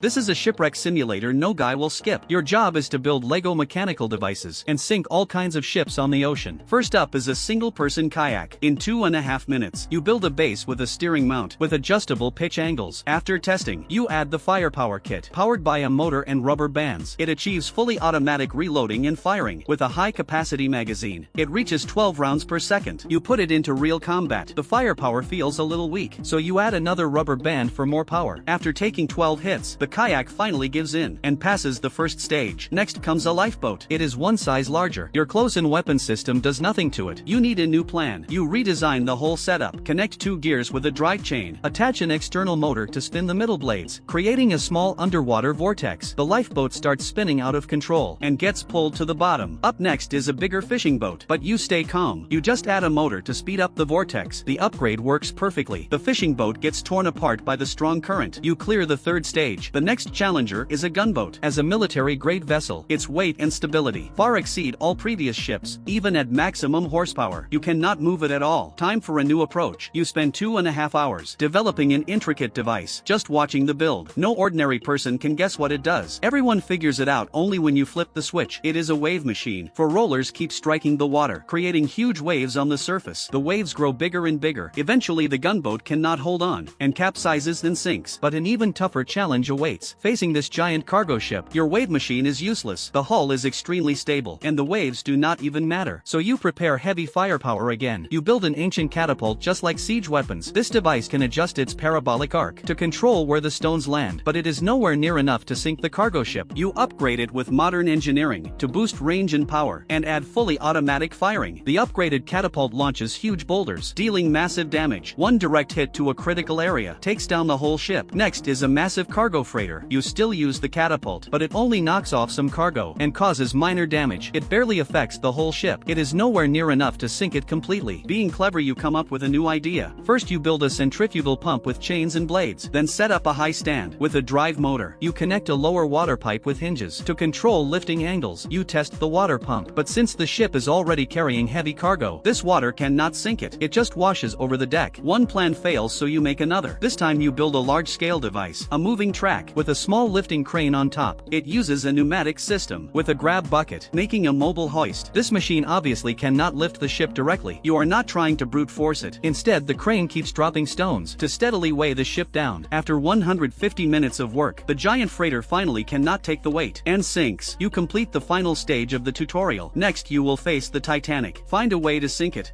This is a shipwreck simulator no guy will skip. Your job is to build Lego mechanical devices and sink all kinds of ships on the ocean. First up is a single-person kayak. In 2.5 minutes, you build a base with a steering mount with adjustable pitch angles. After testing, you add the firepower kit. Powered by a motor and rubber bands, it achieves fully automatic reloading and firing. With a high-capacity magazine, it reaches 12 rounds per second. You put it into real combat. The firepower feels a little weak, so you add another rubber band for more power. After taking 12 hits, the kayak finally gives in and passes the first stage. Next comes a lifeboat. It is one size larger. Your close-in weapon system does nothing to it. You need a new plan. You redesign the whole setup. Connect two gears with a drive chain. Attach an external motor to spin the middle blades, creating a small underwater vortex. The lifeboat starts spinning out of control and gets pulled to the bottom. Up next is a bigger fishing boat, but you stay calm. You just add a motor to speed up the vortex. The upgrade works perfectly. The fishing boat gets torn apart by the strong current. You clear the third stage. The next challenger is a gunboat. As a military-grade vessel, its weight and stability far exceed all previous ships, even at maximum horsepower. You cannot move it at all. Time for a new approach. You spend 2.5 hours developing an intricate device, just watching the build. No ordinary person can guess what it does. Everyone figures it out only when you flip the switch. It is a wave machine. For rollers keep striking the water, creating huge waves on the surface. The waves grow bigger and bigger. Eventually the gunboat cannot hold on, and capsizes and sinks. But an even tougher challenge awaits. Facing this giant cargo ship, your wave machine is useless. The hull is extremely stable, and the waves do not even matter. So you prepare heavy firepower again. You build an ancient catapult just like siege weapons. This device can adjust its parabolic arc to control where the stones land, but it is nowhere near enough to sink the cargo ship. You upgrade it with modern engineering to boost range and power, and add fully automatic firing. The upgraded catapult launches huge boulders, dealing massive damage. One direct hit to a critical area takes down the whole ship. Next is a massive cargo freighter. You still use the catapult, but it only knocks off some cargo and causes minor damage. It barely affects the whole ship. It is nowhere near enough to sink it completely. Being clever, you come up with a new idea. First you build a centrifugal pump with chains and blades, then set up a high stand with a drive motor. You connect a lower water pipe with hinges to control lifting angles. You test the water pump, but since the ship is already carrying heavy cargo, this water cannot sink it. It just washes over the deck. One plan fails, so you make another. This time you build a large-scale device, a moving track with a small lifting crane on top. It uses a pneumatic system with a grab bucket, making a mobile hoist. This machine obviously cannot lift the ship directly. You are not trying to brute force it. Instead, the crane keeps dropping stones to steadily weigh the ship down. After 150 minutes of work, the giant freighter finally cannot take the weight and sinks. You complete the final stage of the tutorial. Next, you will face the Titanic. Find a way to sink it.